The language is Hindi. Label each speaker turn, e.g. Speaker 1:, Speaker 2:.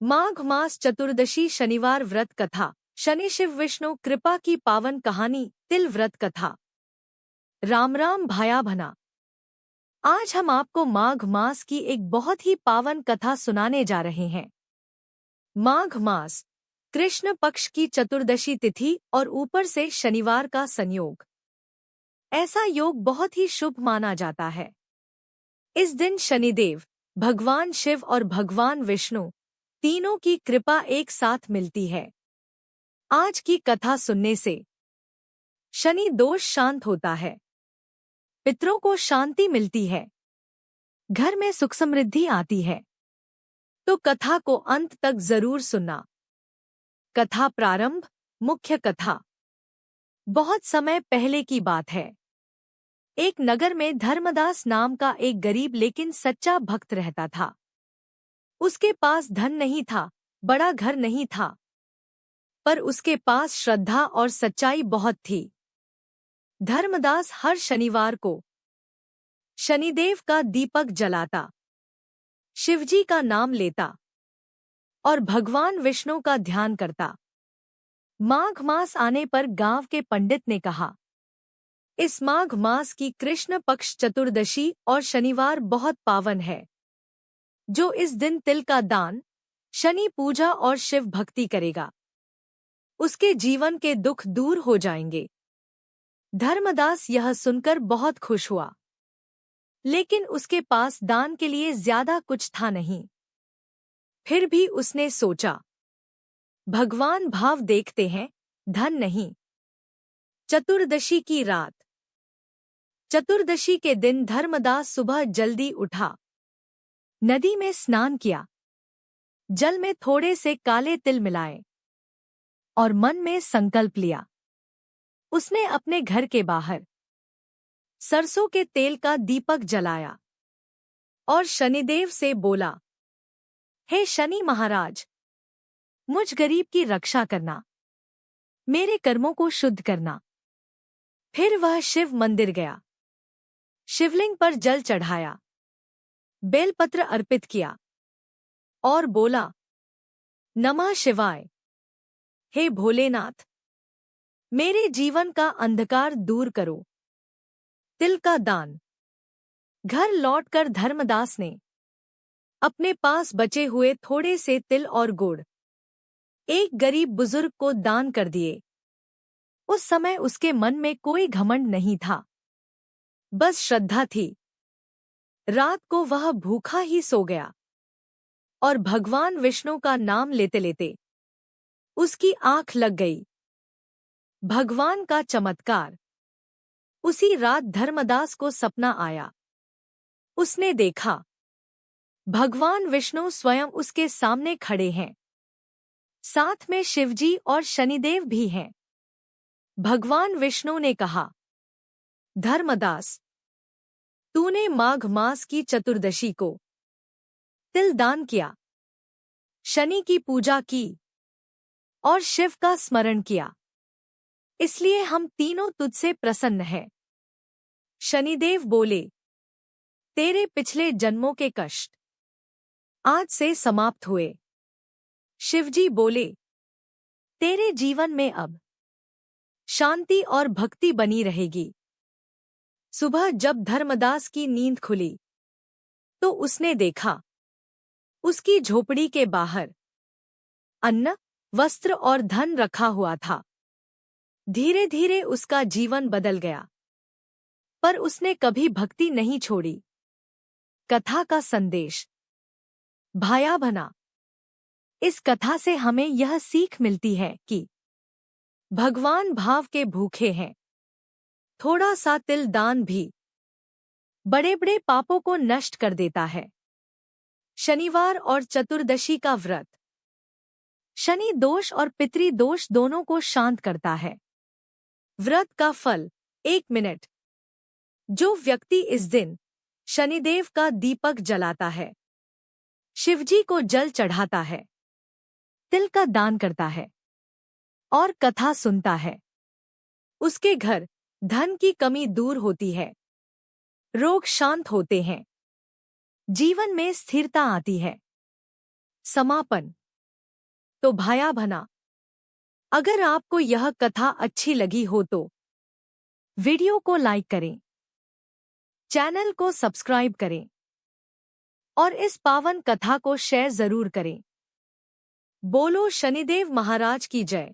Speaker 1: माघ मास चतुर्दशी शनिवार व्रत कथा। शनि शिव विष्णु कृपा की पावन कहानी तिल व्रत कथा। राम राम भाया भना। आज हम आपको माघ मास की एक बहुत ही पावन कथा सुनाने जा रहे हैं। माघ मास कृष्ण पक्ष की चतुर्दशी तिथि और ऊपर से शनिवार का संयोग। ऐसा योग बहुत ही शुभ माना जाता है। इस दिन शनिदेव, भगवान शिव और भगवान विष्णु तीनों की कृपा एक साथ मिलती है। आज की कथा सुनने से शनि दोष शांत होता है, पितरों को शांति मिलती है, घर में सुख समृद्धि आती है। तो कथा को अंत तक जरूर सुनना। कथा प्रारंभ। मुख्य कथा। बहुत समय पहले की बात है। एक नगर में धर्मदास नाम का एक गरीब लेकिन सच्चा भक्त रहता था। उसके पास धन नहीं था, बड़ा घर नहीं था, पर उसके पास श्रद्धा और सच्चाई बहुत थी। धर्मदास हर शनिवार को शनिदेव का दीपक जलाता, शिवजी का नाम लेता और भगवान विष्णु का ध्यान करता। माघ मास आने पर गांव के पंडित ने कहा, इस माघ मास की कृष्ण पक्ष चतुर्दशी और शनिवार बहुत पावन है। जो इस दिन तिल का दान, शनि पूजा और शिव भक्ति करेगा, उसके जीवन के दुख दूर हो जाएंगे। धर्मदास यह सुनकर बहुत खुश हुआ, लेकिन उसके पास दान के लिए ज्यादा कुछ था नहीं। फिर भी उसने सोचा, भगवान भाव देखते हैं, धन नहीं। चतुर्दशी की रात। चतुर्दशी के दिन धर्मदास सुबह जल्दी उठा, नदी में स्नान किया, जल में थोड़े से काले तिल मिलाए और मन में संकल्प लिया। उसने अपने घर के बाहर सरसों के तेल का दीपक जलाया और शनिदेव से बोला, हे शनि महाराज, मुझ गरीब की रक्षा करना, मेरे कर्मों को शुद्ध करना। फिर वह शिव मंदिर गया, शिवलिंग पर जल चढ़ाया, बेलपत्र अर्पित किया और बोला, नमः शिवाय। हे भोलेनाथ, मेरे जीवन का अंधकार दूर करो। तिल का दान। घर लौटकर धर्मदास ने अपने पास बचे हुए थोड़े से तिल और गुड़ एक गरीब बुजुर्ग को दान कर दिए। उस समय उसके मन में कोई घमंड नहीं था, बस श्रद्धा थी। रात को वह भूखा ही सो गया और भगवान विष्णु का नाम लेते लेते उसकी आंख लग गई। भगवान का चमत्कार। उसी रात धर्मदास को सपना आया। उसने देखा, भगवान विष्णु स्वयं उसके सामने खड़े हैं, साथ में शिवजी और शनिदेव भी हैं। भगवान विष्णु ने कहा, धर्मदास, तूने माघ मास की चतुर्दशी को तिल दान किया, शनि की पूजा की और शिव का स्मरण किया, इसलिए हम तीनों तुझसे प्रसन्न हैं। शनिदेव बोले, तेरे पिछले जन्मों के कष्ट आज से समाप्त हुए। शिवजी बोले, तेरे जीवन में अब शांति और भक्ति बनी रहेगी। सुबह जब धर्मदास की नींद खुली तो उसने देखा, उसकी झोपड़ी के बाहर अन्न, वस्त्र और धन रखा हुआ था। धीरे धीरे उसका जीवन बदल गया, पर उसने कभी भक्ति नहीं छोड़ी। कथा का संदेश। भाया बना। इस कथा से हमें यह सीख मिलती है कि भगवान भाव के भूखे हैं। थोड़ा सा तिल दान भी बड़े बड़े पापों को नष्ट कर देता है। शनिवार और चतुर्दशी का व्रत शनि दोष और पितृ दोष दोनों को शांत करता है। व्रत का फल। 1 मिनट। जो व्यक्ति इस दिन शनिदेव का दीपक जलाता है, शिवजी को जल चढ़ाता है, तिल का दान करता है और कथा सुनता है, उसके घर धन की कमी दूर होती है, रोग शांत होते हैं, जीवन में स्थिरता आती है। समापन। तो भाया बना। अगर आपको यह कथा अच्छी लगी हो तो वीडियो को लाइक करें, चैनल को सब्सक्राइब करें और इस पावन कथा को शेयर जरूर करें। बोलो शनिदेव महाराज की जय।